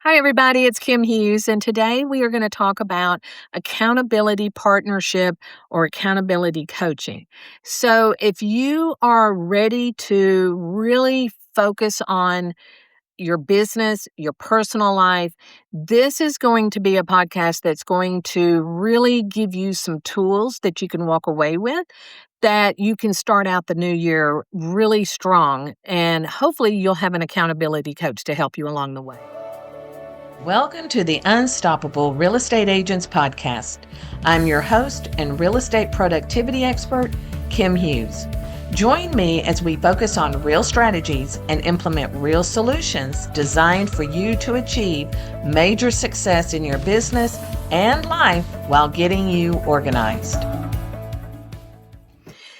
Hi, everybody. It's Kim Hughes, and today we are going to talk about accountability partnership or accountability coaching. So, if you are ready to really focus on your business, your personal life, this is going to be a podcast that's going to really give you some tools that you can walk away with. That you can start out the new year really strong, and hopefully, you'll have an accountability coach to help you along the way. Welcome to the Unstoppable Real Estate Agents Podcast. I'm your host and real estate productivity expert, Kim Hughes. Join me as we focus on real strategies and implement real solutions designed for you to achieve major success in your business and life while getting you organized.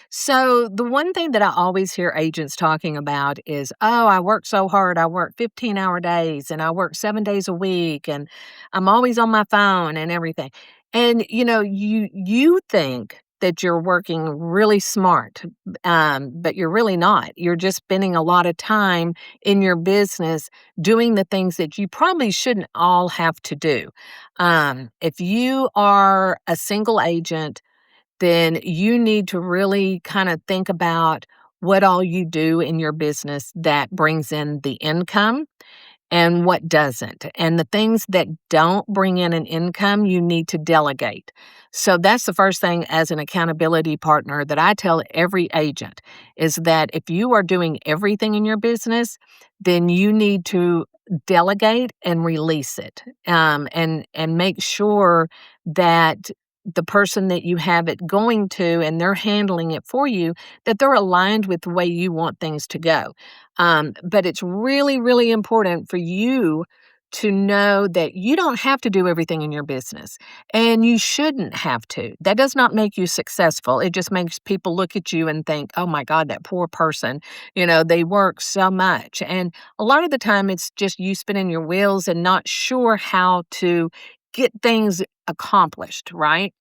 So, the one thing that I always hear agents talking about is, oh, I work so hard. I work 15-hour days and I work 7 days a week and I'm always on my phone and everything. And you think that you're working really smart, but you're really not. You're just spending a lot of time in your business doing the things that you probably shouldn't all have to do. If you are a single agent, then you need to really kind of think about what all you do in your business that brings in the income and what doesn't. And the things that don't bring in an income, you need to delegate. So that's the first thing as an accountability partner that I tell every agent is that if you are doing everything in your business, then you need to delegate and release it, and make sure that the person that you have it going to and they're handling it for you, that they're aligned with the way you want things to go. But it's really, really important for you to know that you don't have to do everything in your business and you shouldn't have to. That does not make you successful. It just makes people look at you and think, oh my God, that poor person, they work so much. And a lot of the time it's just you spinning your wheels and not sure how to get things accomplished, right?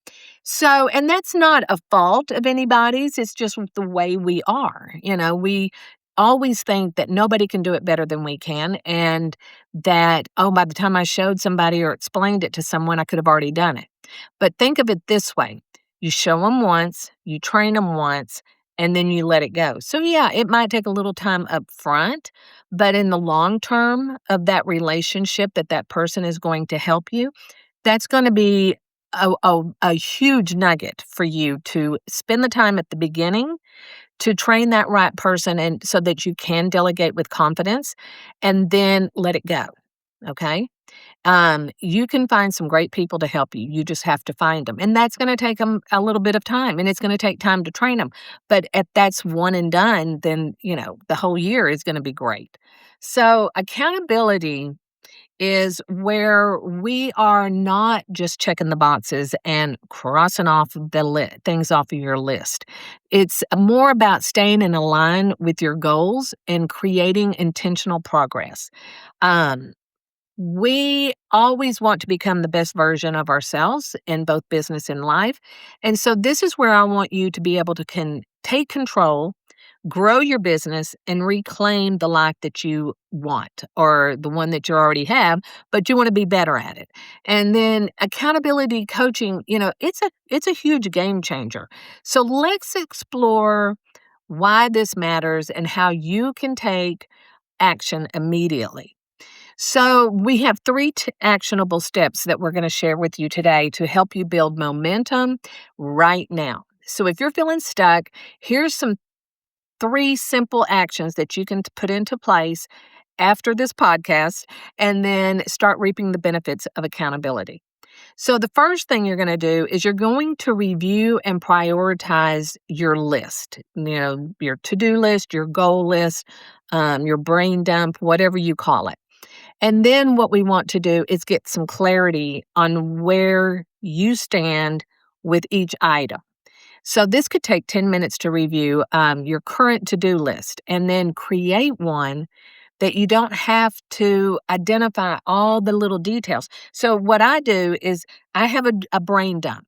So, and that's not a fault of anybody's. It's just the way we are. We always think that nobody can do it better than we can. And that, oh, by the time I showed somebody or explained it to someone, I could have already done it. But think of it this way. You show them once, you train them once, and then you let it go. So yeah, it might take a little time up front, but in the long term of that relationship that person is going to help you, that's gonna be a huge nugget for you to spend the time at the beginning to train that right person and so that you can delegate with confidence and then let it go, okay? You can find some great people to help you. You just have to find them, and that's gonna take them a little bit of time, and it's gonna take time to train them. But if that's one and done, then, the whole year is gonna be great. So, accountability is where we are not just checking the boxes and crossing off things off of your list. It's more about staying in line with your goals and creating intentional progress. Um, we always want to become the best version of ourselves in both business and life. And so this is where I want you to be able to take control, grow your business, and reclaim the life that you want or the one that you already have, but you want to be better at it. And then accountability coaching, it's a huge game changer. So let's explore why this matters and how you can take action immediately. So, we have three actionable steps that we're going to share with you today to help you build momentum right now. So, if you're feeling stuck, here's some three simple actions that you can put into place after this podcast and then start reaping the benefits of accountability. So, the first thing you're going to do is you're going to review and prioritize your list, your to do list, your goal list, your brain dump, whatever you call it. And then what we want to do is get some clarity on where you stand with each item. So this could take 10 minutes to review your current to-do list and then create one that you don't have to identify all the little details. So what I do is I have a brain dump.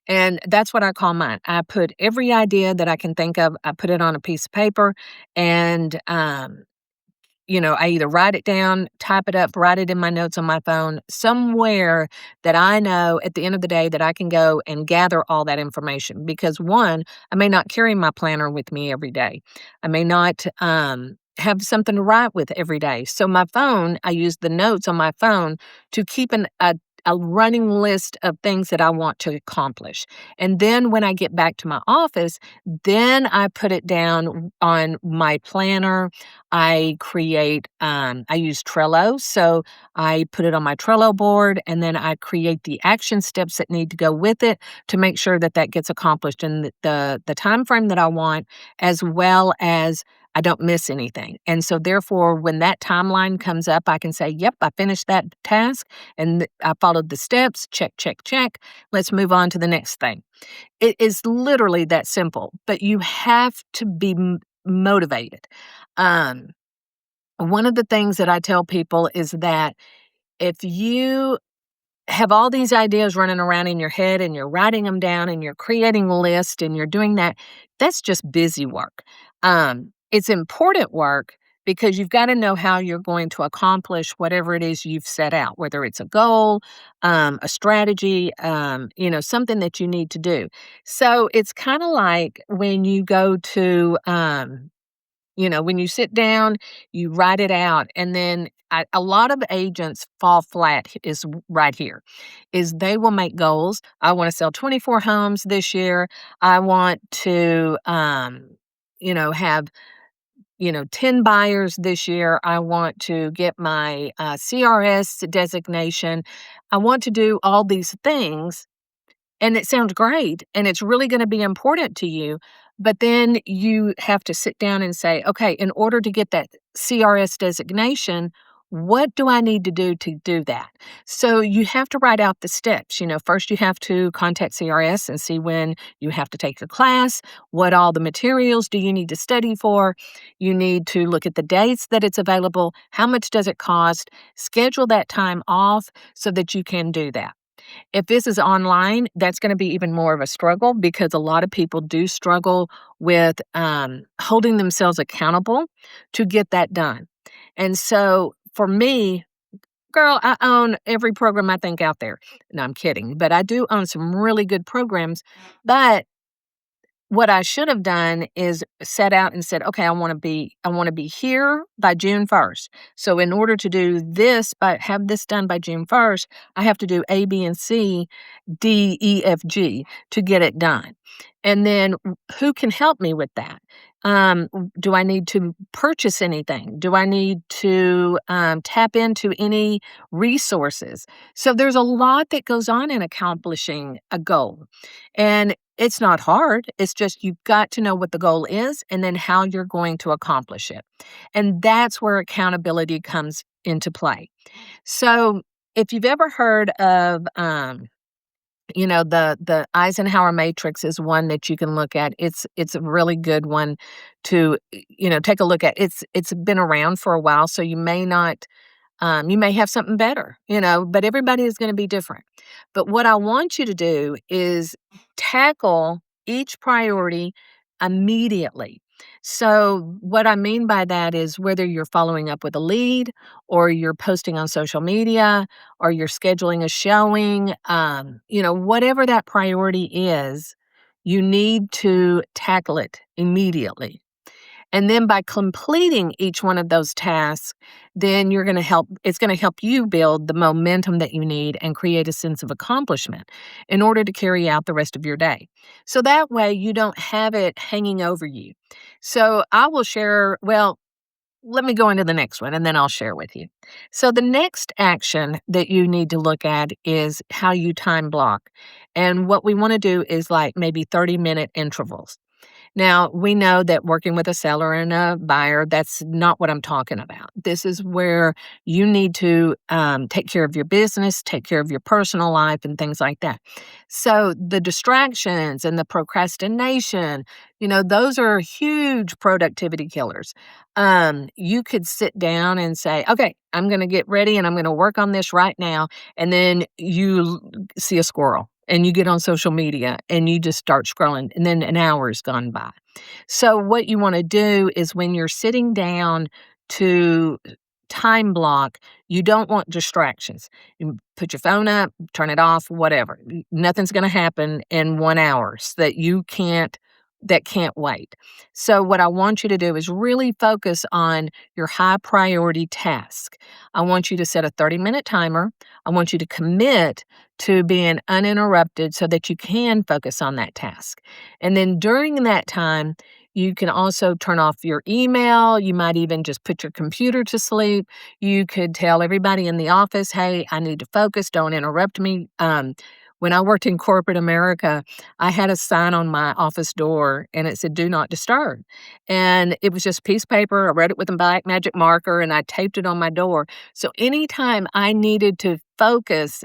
And that's what I call mine. I put every idea that I can think of, I put it on a piece of paper, and I either write it down, type it up, write it in my notes on my phone, somewhere that I know at the end of the day that I can go and gather all that information. Because one, I may not carry my planner with me every day. I may not have something to write with every day. So my phone, I use the notes on my phone to keep a running list of things that I want to accomplish. And then when I get back to my office, then I put it down on my planner. I use Trello. So I put it on my Trello board and then I create the action steps that need to go with it to make sure that that gets accomplished in the time frame that I want, as well as I don't miss anything. And so therefore, when that timeline comes up, I can say, yep, I finished that task and I followed the steps. Check, check, check. Let's move on to the next thing. It is literally that simple, but you have to be motivated. Um, One of the things that I tell people is that if you have all these ideas running around in your head and you're writing them down and you're creating a list and you're doing that, that's just busy work. It's important work because you've got to know how you're going to accomplish whatever it is you've set out, whether it's a goal, a strategy, something that you need to do. So it's kind of like when you go to, when you sit down, you write it out, and then a lot of agents fall flat is right here, is they will make goals. I want to sell 24 homes this year. I want to, have 10 buyers this year. I want to get my CRS designation. I want to do all these things, and it sounds great, and it's really gonna be important to you, but then you have to sit down and say, "Okay, in order to get that CRS designation, what do I need to do that?" So you have to write out the steps. First you have to contact CRS and see when you have to take your class, what all the materials do you need to study for. You need to look at the dates that it's available, how much does it cost, schedule that time off so that you can do that. If this is online, that's gonna be even more of a struggle because a lot of people do struggle with, holding themselves accountable to get that done. And so, for me, girl, I own every program I think out there. No, I'm kidding, but I do own some really good programs, but what I should have done is set out and said, "Okay, I wanna be here by June 1st. So in order to do this, have this done by June 1st, I have to do A, B, and C, D, E, F, G to get it done." And then who can help me with that? Do I need to purchase anything? Do I need to tap into any resources? So there's a lot that goes on in accomplishing a goal. And it's not hard. It's just you've got to know what the goal is and then how you're going to accomplish it. And that's where accountability comes into play. So if you've ever heard of the Eisenhower matrix is one that you can look at. It's a really good one to take a look at. It's been around for a while, so you may have something better, but everybody is going to be different. But what I want you to do is tackle each priority immediately. So, what I mean by that is whether you're following up with a lead or you're posting on social media or you're scheduling a showing, whatever that priority is, you need to tackle it immediately. And then by completing each one of those tasks, then it's going to help you build the momentum that you need and create a sense of accomplishment in order to carry out the rest of your day. So that way you don't have it hanging over you. So I will share, well, let me go into the next one and then I'll share with you. So the next action that you need to look at is how you time block. And what we want to do is like maybe 30-minute intervals. Now, we know that working with a seller and a buyer, that's not what I'm talking about. This is where you need to take care of your business, take care of your personal life, and things like that. So, the distractions and the procrastination, those are huge productivity killers. You could sit down and say, okay, I'm going to get ready and I'm going to work on this right now. And then you see a squirrel and you get on social media and you just start scrolling and then an hour's gone by. So what you want to do is when you're sitting down to time block. You don't want distractions. You put your phone up, turn it off, whatever. Nothing's going to happen in 1 hour that can't wait. So what I want you to do is really focus on your high priority task. I want you to set a 30-minute timer. I want you to commit to being uninterrupted so that you can focus on that task. And then during that time, you can also turn off your email. You might even just put your computer to sleep. You could tell everybody in the office, hey, I need to focus. Don't interrupt me. When I worked in corporate America, I had a sign on my office door and it said, do not disturb. And it was just a piece of paper. I wrote it with a black magic marker and I taped it on my door. So anytime I needed to focus,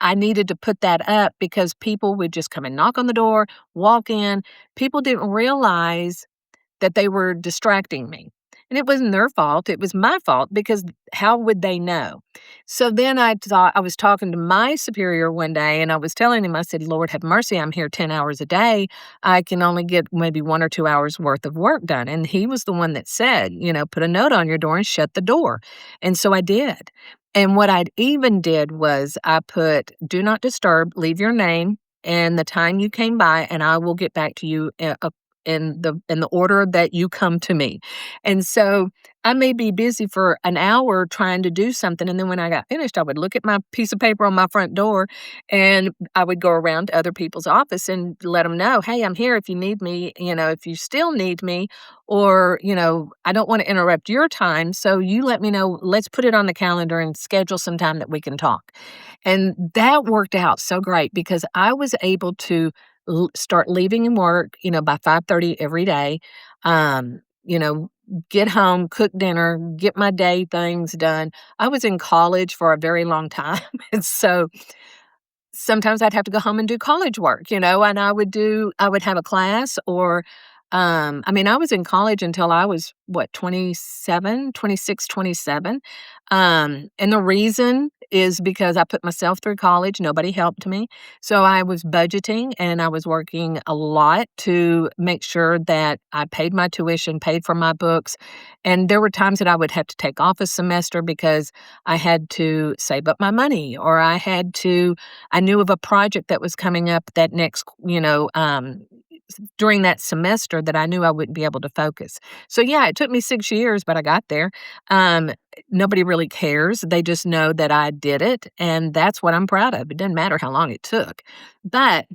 I needed to put that up because people would just come and knock on the door, walk in. People didn't realize that they were distracting me. And it wasn't their fault, it was my fault because how would they know? So then I thought I was talking to my superior one day and I was telling him, I said, Lord have mercy, I'm here 10 hours a day. I can only get maybe 1 or 2 hours worth of work done. And he was the one that said, put a note on your door and shut the door. And so I did. And what I even did was I put, do not disturb, leave your name and the time you came by, and I will get back to you in the order that you come to me. And so I may be busy for an hour trying to do something. And then when I got finished, I would look at my piece of paper on my front door and I would go around to other people's office and let them know, hey, I'm here if you need me, if you still need me, or, I don't want to interrupt your time. So you let me know, let's put it on the calendar and schedule some time that we can talk. And that worked out so great because I was able to start leaving work, by 5:30 every day. Um, you know, get home, cook dinner, get my day things done. I was in college for a very long time, and so sometimes I'd have to go home and do college work, and I would have a class or I was in college until I was 27, 26, 27. And the reason is because I put myself through college, nobody helped me. So I was budgeting and I was working a lot to make sure that I paid my tuition, paid for my books. And there were times that I would have to take off a semester because I had to save up my money or I knew of a project that was coming up that next, during that semester that I knew I wouldn't be able to focus. So yeah, it took me 6 years, but I got there. Um, Nobody really cares. They just know that I did it, and that's what I'm proud of. It doesn't matter how long it took. But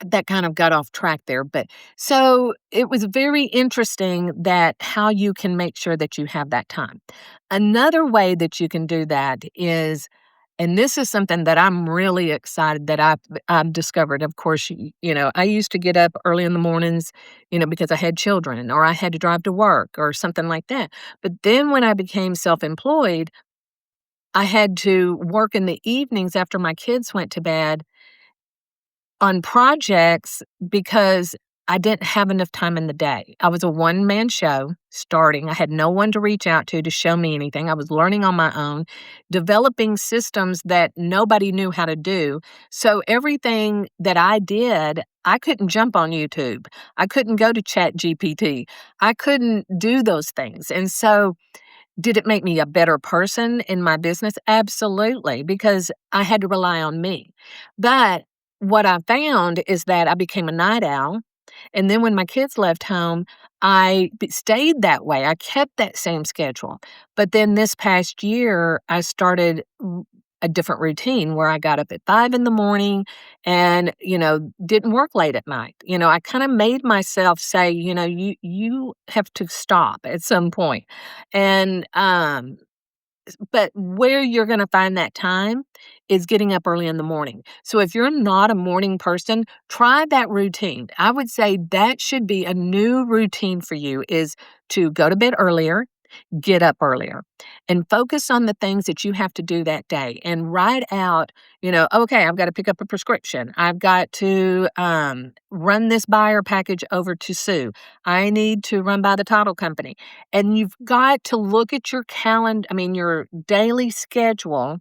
that kind of got off track there. But so it was very interesting that how you can make sure that you have that time. Another way that you can do that is, and this is something that I'm really excited that I've discovered. Of course, I used to get up early in the mornings, because I had children or I had to drive to work or something like that. But then when I became self-employed, I had to work in the evenings after my kids went to bed on projects because I didn't have enough time in the day. I was a one-man show starting. I had no one to reach out to show me anything. I was learning on my own, developing systems that nobody knew how to do. So everything that I did, I couldn't jump on YouTube. I couldn't go to ChatGPT. I couldn't do those things. And so did it make me a better person in my business? Absolutely, because I had to rely on me. But what I found is that I became a night owl. And then when my kids left home, stayed that way. I kept that same schedule. But then this past year, I started a different routine where I got up at 5 in the morning and, didn't work late at night. I kind of made myself say, you have to stop at some point. And but where you're gonna find that time is getting up early in the morning. So if you're not a morning person, try that routine. I would say that should be a new routine for you is to go to bed earlier, get up earlier, and focus on the things that you have to do that day and write out, okay, I've got to pick up a prescription. I've got to run this buyer package over to Sue. I need to run by the title company. And you've got to look at your calendar, your daily schedule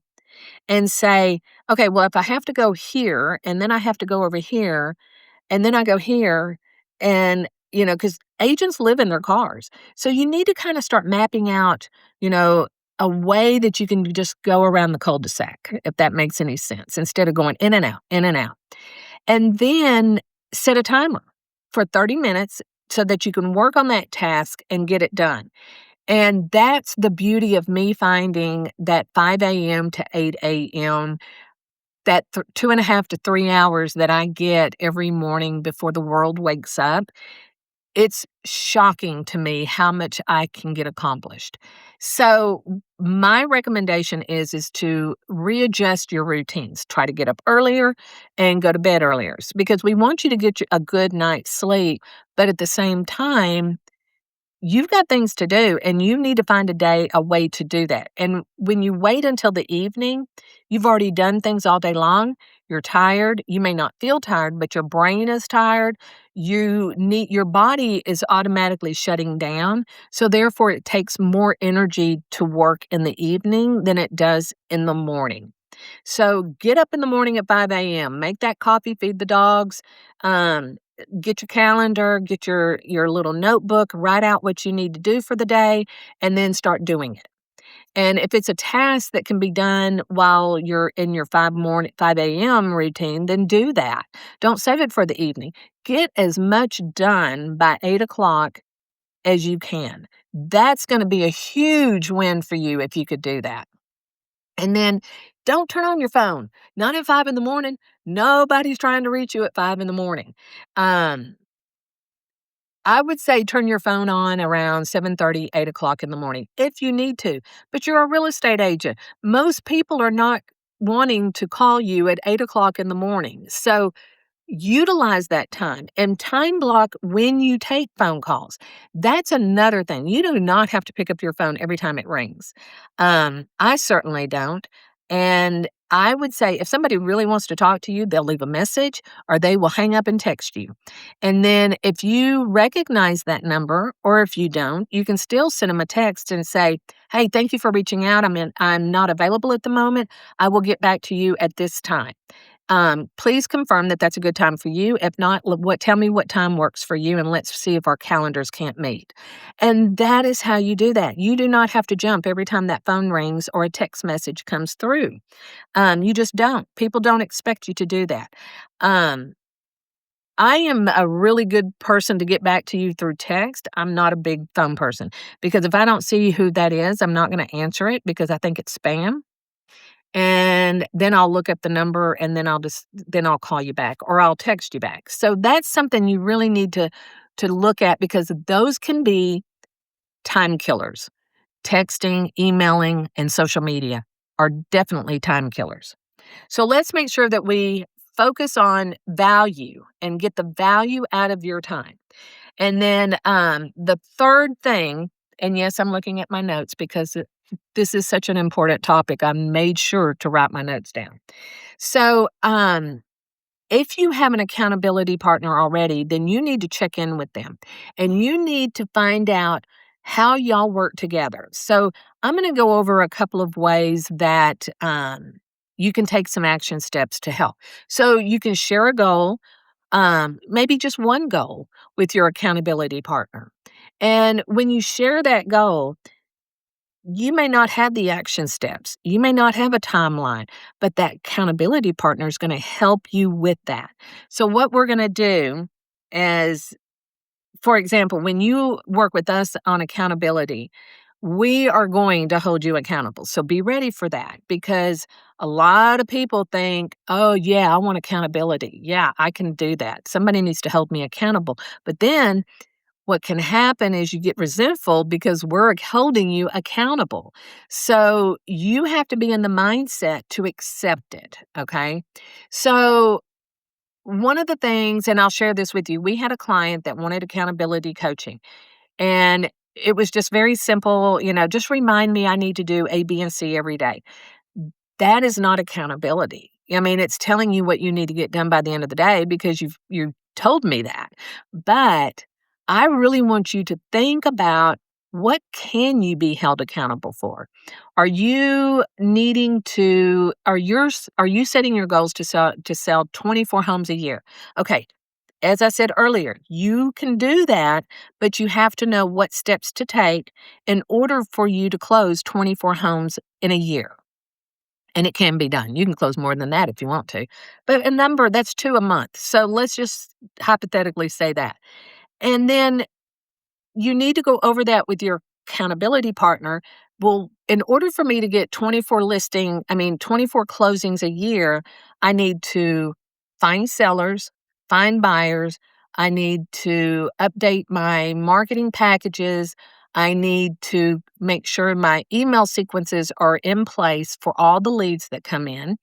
and say, okay, well, if I have to go here and then I have to go over here and then I go here, and because agents live in their cars. So you need to kind of start mapping out, you know, a way that you can just go around the cul-de-sac, if that makes any sense, instead of going in and out, in and out. And then set a timer for 30 minutes so that you can work on that task and get it done. And that's the beauty of me finding that 5 a.m. to 8 a.m., that 2.5 to 3 hours that I get every morning before the world wakes up. It's shocking to me how much I can get accomplished. So my recommendation is to readjust your routines. Try to get up earlier and go to bed earlier because we want you to get a good night's sleep, but at the same time, you've got things to do and you need to find a way to do that. And when you wait until the evening, you've already done things all day long. You're tired. You may not feel tired, but your brain is tired. Your body is automatically shutting down. So therefore it takes more energy to work in the evening than it does in the morning. So get up in the morning at 5 a.m., make that coffee, feed the dogs, um, get your calendar, get your little notebook, write out what you need to do for the day, and then start doing it. And if it's a task that can be done while you're in your 5 a.m. routine, then do that. Don't save it for the evening. Get as much done by 8 o'clock as you can. That's going to be a huge win for you if you could do that. And then don't turn on your phone. Not at 5 in the morning. Nobody's trying to reach you at 5 in the morning. Um, I would say turn your phone on around 7:30, 8 o'clock in the morning if you need to. But you're a real estate agent. Most people are not wanting to call you at 8 o'clock in the morning. So utilize that time and time block when you take phone calls. That's another thing. You do not have to pick up your phone every time it rings. I certainly don't. And I would say if somebody really wants to talk to you, they'll leave a message or they will hang up and text you. And then if you recognize that number or if you don't, you can still send them a text and say, "Hey, thank you for reaching out. I'm not available at the moment. I will get back to you at this time." Please confirm that that's a good time for you. If not, tell me what time works for you and let's see if our calendars can't meet. And that is how you do that. You do not have to jump every time that phone rings or a text message comes through. You just don't. People don't expect you to do that. Um, I am a really good person to get back to you through text. I'm not a big phone person because if I don't see who that is, I'm not going to answer it because I think it's spam. And then I'll look up the number and then I'll call you back or I'll text you back. So that's something you really need to look at because those can be time killers. Texting, emailing, and social media are definitely time killers. So let's make sure that we focus on value and get the value out of your time. And then the third thing, and yes, I'm looking at my notes because this is such an important topic. I made sure to write my notes down. So, if you have an accountability partner already, then you need to check in with them and you need to find out how y'all work together. So, I'm going to go over a couple of ways that you can take some action steps to help. So, you can share a goal, maybe just one goal with your accountability partner. And when you share that goal, you may not have the action steps. You may not have a timeline, but that accountability partner is going to help you with that. So, what we're going to do is, for example, when you work with us on accountability, we are going to hold you accountable. So, be ready for that because a lot of people think, oh, yeah, I want accountability. Yeah, I can do that. Somebody needs to hold me accountable. But then what can happen is you get resentful because we're holding you accountable. So you have to be in the mindset to accept it. Okay. So one of the things, and I'll share this with you, we had a client that wanted accountability coaching. And it was just very simple, just remind me I need to do A, B, and C every day. That is not accountability. I mean, it's telling you what you need to get done by the end of the day because you told me that. But I really want you to think about what can you be held accountable for? Are you needing to are you setting your goals to sell 24 homes a year? Okay. as I said earlier, you can do that, but you have to know what steps to take in order for you to close 24 homes in a year. And it can be done. You can close more than that if you want to. But a number, that's 2 a month. So let's just hypothetically say that. And then you need to go over that with your accountability partner. Well, in order for me to get 24 closings a year, I need to find sellers, find buyers. I need to update my marketing packages. I need to make sure my email sequences are in place for all the leads that come in.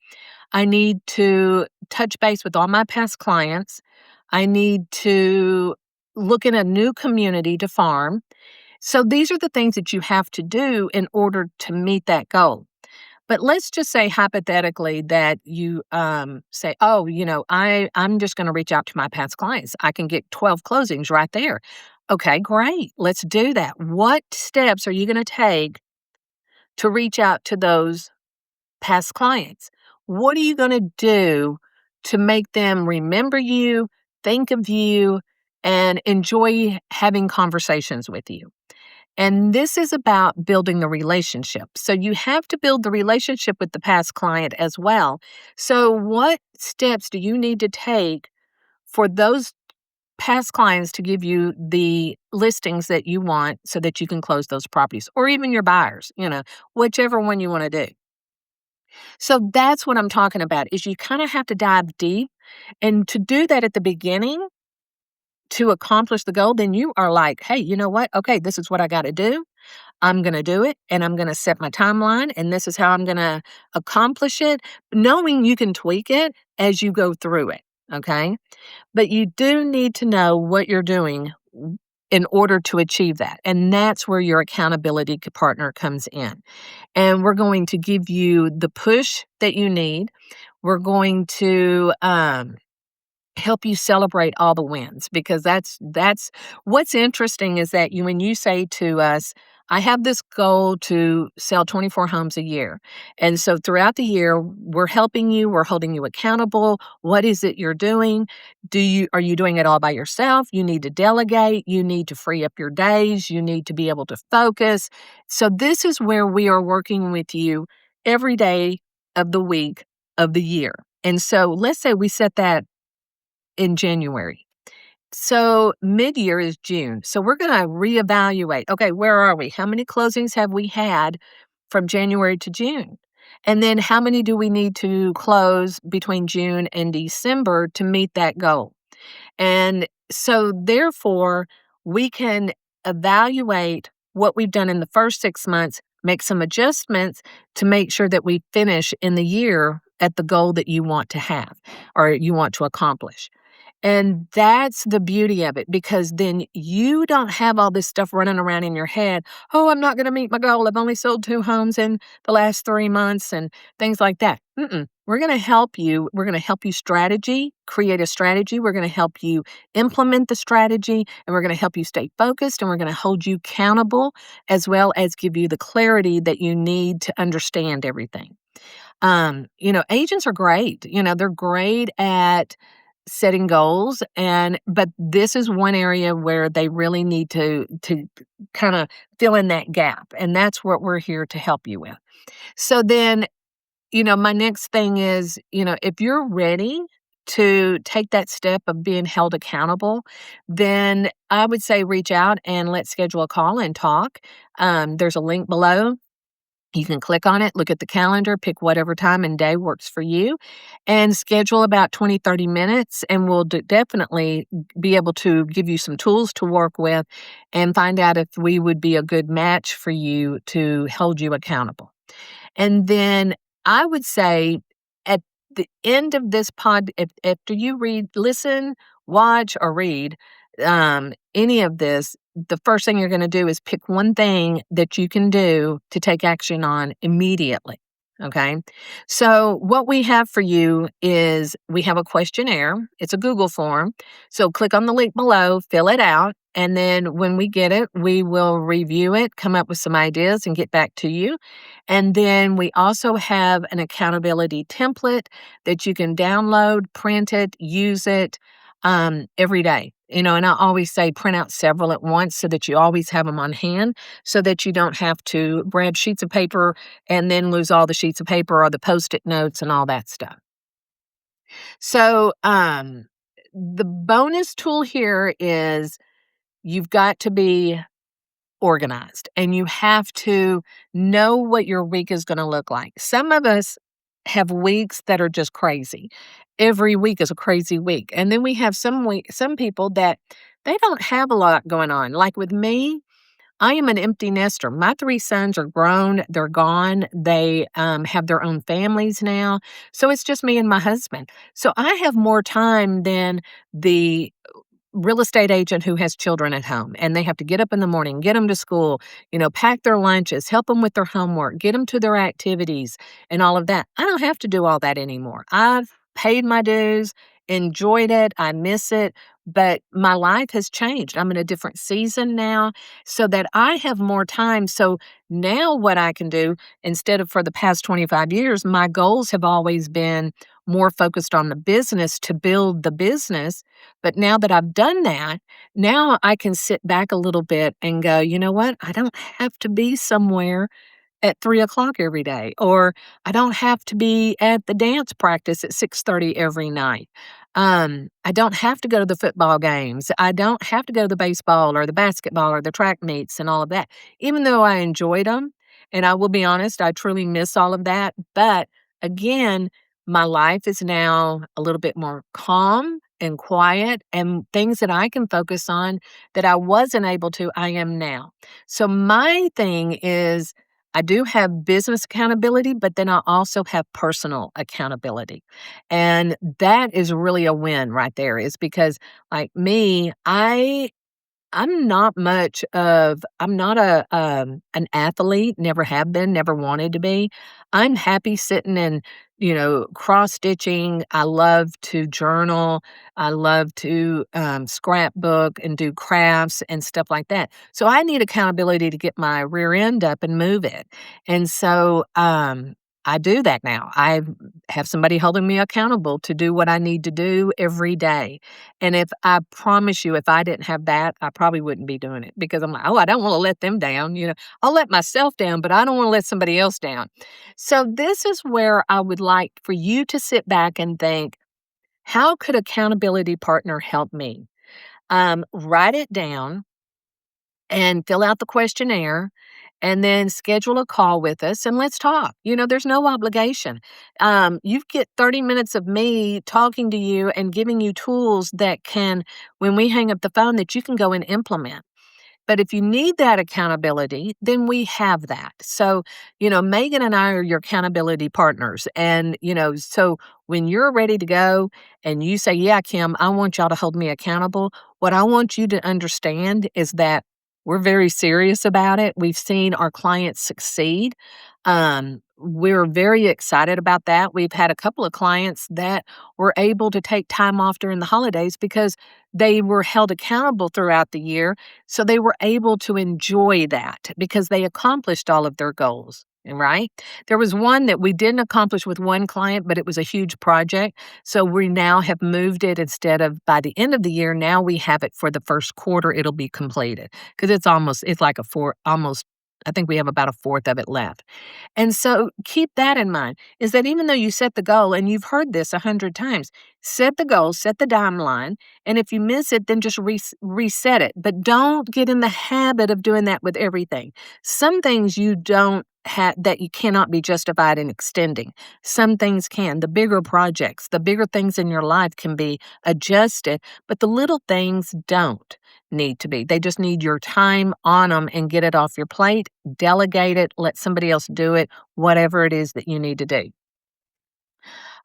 I need to touch base with all my past clients. I need to look in a new community to farm. So these are the things that you have to do in order to meet that goal. But let's just say hypothetically that you say, oh, I'm just going to reach out to my past clients. I can get 12 closings right there. Okay, great. Let's do that. What steps are you going to take to reach out to those past clients? What are you going to do to make them remember you, think of you, and enjoy having conversations with you? And this is about building the relationship. So you have to build the relationship with the past client as well. So, what steps do you need to take for those past clients to give you the listings that you want so that you can close those properties, or even your buyers, whichever one you want to do? So that's what I'm talking about is you kind of have to dive deep. And to do that at the beginning to accomplish the goal, then you are like, hey, you know what? Okay, this is what I got to do. I'm going to do it and I'm going to set my timeline and this is how I'm going to accomplish it, knowing you can tweak it as you go through it. Okay. But you do need to know what you're doing in order to achieve that. And that's where your accountability partner comes in. And we're going to give you the push that you need. We're going to help you celebrate all the wins because that's what's interesting is that when you say to us, I have this goal to sell 24 homes a year. And so throughout the year, we're helping you, we're holding you accountable. What is it you're doing? Are you doing it all by yourself? You need to delegate, you need to free up your days, you need to be able to focus. So this is where we are working with you every day of the week of the year. And so let's say we set that in January. So mid-year is June. So we're going to reevaluate. Okay, where are we? How many closings have we had from January to June? And then how many do we need to close between June and December to meet that goal? And so therefore, we can evaluate what we've done in the first 6 months, make some adjustments to make sure that we finish in the year at the goal that you want to have or you want to accomplish. And that's the beauty of it because then you don't have all this stuff running around in your head. Oh, I'm not going to meet my goal. I've only sold 2 homes in the last 3 months and things like that. We're going to help you. We're going to help you create a strategy. We're going to help you implement the strategy and we're going to help you stay focused and we're going to hold you accountable as well as give you the clarity that you need to understand everything. Agents are great. They're great at setting goals but this is one area where they really need to kind of fill in that gap and that's what we're here to help you with. So then, my next thing is, if you're ready to take that step of being held accountable, then I would say reach out and let's schedule a call and talk. There's a link below. You can click on it, look at the calendar, pick whatever time and day works for you, and schedule about 20, 30 minutes, and we'll definitely be able to give you some tools to work with and find out if we would be a good match for you to hold you accountable. And then I would say at the end of this after you listen, watch, or read any of this, the first thing you're going to do is pick one thing that you can do to take action on immediately. Okay. So what we have for you is we have a questionnaire. It's a Google form. So click on the link below, fill it out. And then when we get it, we will review it, come up with some ideas and get back to you. And then we also have an accountability template that you can download, print it, use it. every day. And I always say print out several at once so that you always have them on hand so that you don't have to grab sheets of paper and then lose all the sheets of paper or the Post-it notes and all that stuff. So, the bonus tool here is you've got to be organized and you have to know what your week is going to look like. Some of us have weeks that are just crazy. Every week is a crazy week. And then we have some people that they don't have a lot going on. Like with me, I am an empty nester. My 3 sons are grown, they're gone, they, have their own families now, so it's just me and my husband. So I have more time than the real estate agent who has children at home, and they have to get up in the morning, get them to school, pack their lunches, help them with their homework, get them to their activities, and all of that. I don't have to do all that anymore. I've paid my dues, enjoyed it, I miss it, but my life has changed. I'm in a different season now so that I have more time. So now what I can do, instead of for the past 25 years, my goals have always been more focused on the business to build the business. But now that I've done that, now I can sit back a little bit and go, you know what? I don't have to be somewhere at 3 o'clock every day, or I don't have to be at the dance practice at 6:30 every night. I don't have to go to the football games. I don't have to go to the baseball or the basketball or the track meets and all of that, even though I enjoyed them. And I will be honest, I truly miss all of that. But again, my life is now a little bit more calm and quiet, and things that I can focus on that I wasn't able to, I am now. So my thing is I do have business accountability, but then I also have personal accountability. And that is really a win right there, is because like me, I'm not an athlete, never have been, never wanted to be. I'm happy sitting and, cross stitching. I love to journal. I love to scrapbook and do crafts and stuff like that. So I need accountability to get my rear end up and move it. And so I do that now. I have somebody holding me accountable to do what I need to do every day. And if I promise you, if I didn't have that, I probably wouldn't be doing it because I'm like, oh, I don't want to let them down. I'll let myself down, but I don't want to let somebody else down. So this is where I would like for you to sit back and think, how could accountability partner help me? Write it down and fill out the questionnaire and then schedule a call with us and let's talk. There's no obligation. You get 30 minutes of me talking to you and giving you tools that can, when we hang up the phone, that you can go and implement. But if you need that accountability, then we have that. So, Megan and I are your accountability partners. And, so when you're ready to go and you say, yeah, Kim, I want y'all to hold me accountable, what I want you to understand is that we're very serious about it. We've seen our clients succeed. We're very excited about that. We've had a couple of clients that were able to take time off during the holidays because they were held accountable throughout the year. So they were able to enjoy that because they accomplished all of their goals. Right? There was one that we didn't accomplish with one client, but it was a huge project. So we now have moved it instead of by the end of the year. Now we have it for the first quarter. It'll be completed because it's like a four, almost, I think we have about a fourth of it left. And so keep that in mind is that even though you set the goal, and you've heard this 100 times, set the goal, set the timeline, and if you miss it, then just reset it. But don't get in the habit of doing that with everything. Some things you don't have that you cannot be justified in extending. Some things can. The bigger projects, the bigger things in your life can be adjusted, but the little things don't need to be. They just need your time on them and get it off your plate, delegate it, let somebody else do it, whatever it is that you need to do.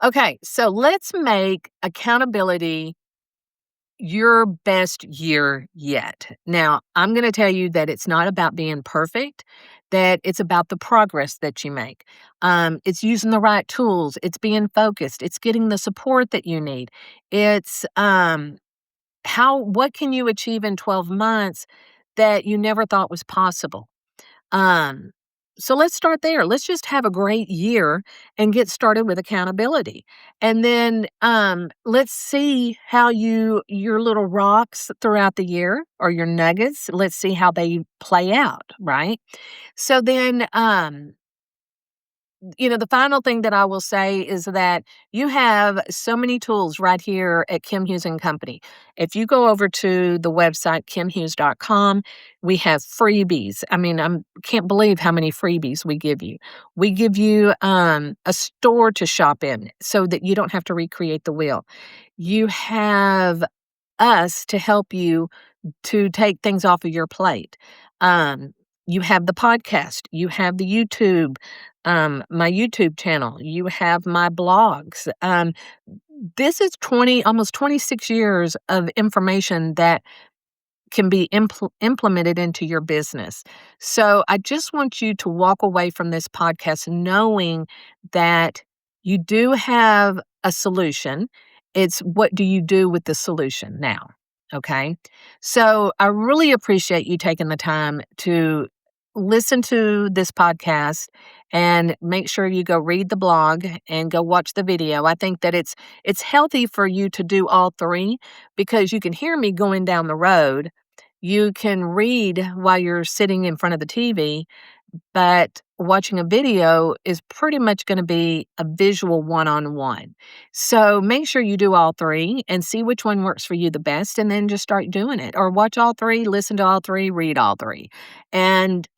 Okay, so let's make accountability your best year yet. Now, I'm going to tell you that it's not about being perfect, that it's about the progress that you make. It's using the right tools, it's being focused, it's getting the support that you need. It's what can you achieve in 12 months that you never thought was possible? Um, So let's start there. Let's just have a great year and get started with accountability. And then let's see how your little rocks throughout the year or your nuggets, let's see how they play out, right? So then the final thing that I will say is that you have so many tools right here at Kim Hughes and Company. If you go over to the website kimhughes.com, we have freebies. I mean, I can't believe how many freebies we give you. We give you a store to shop in so that you don't have to recreate the wheel. You have us to help you to take things off of your plate. Um, you have the podcast, you have the YouTube, my YouTube channel, you have my blogs. This is almost 26 years of information that can be implemented into your business. So I just want you to walk away from this podcast knowing that you do have a solution. It's what do you do with the solution now? Okay. So I really appreciate you taking the time to listen to this podcast and make sure you go read the blog and go watch the video. I think that it's healthy for you to do all three because you can hear me going down the road. You can read while you're sitting in front of the TV, but watching a video is pretty much going to be a visual one-on-one. So make sure you do all three and see which one works for you the best, and then just start doing it. Or watch all three, listen to all three, read all three. And,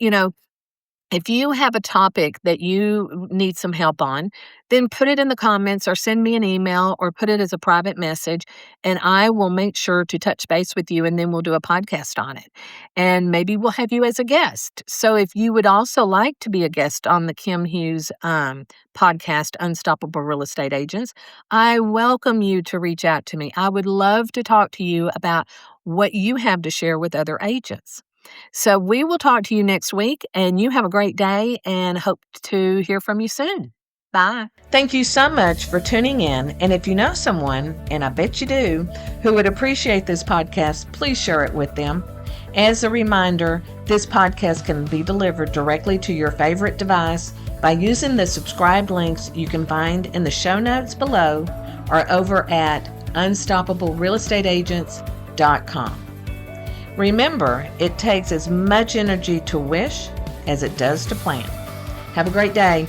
if you have a topic that you need some help on, then put it in the comments or send me an email or put it as a private message, and I will make sure to touch base with you, and then we'll do a podcast on it. And maybe we'll have you as a guest. So if you would also like to be a guest on the Kim Hughes podcast, Unstoppable Real Estate Agents, I welcome you to reach out to me. I would love to talk to you about what you have to share with other agents. So we will talk to you next week, and you have a great day and hope to hear from you soon. Bye. Thank you so much for tuning in. And if you know someone, and I bet you do, who would appreciate this podcast, please share it with them. As a reminder, this podcast can be delivered directly to your favorite device by using the subscribe links you can find in the show notes below or over at unstoppablerealestateagents.com. Remember, it takes as much energy to wish as it does to plan. Have a great day.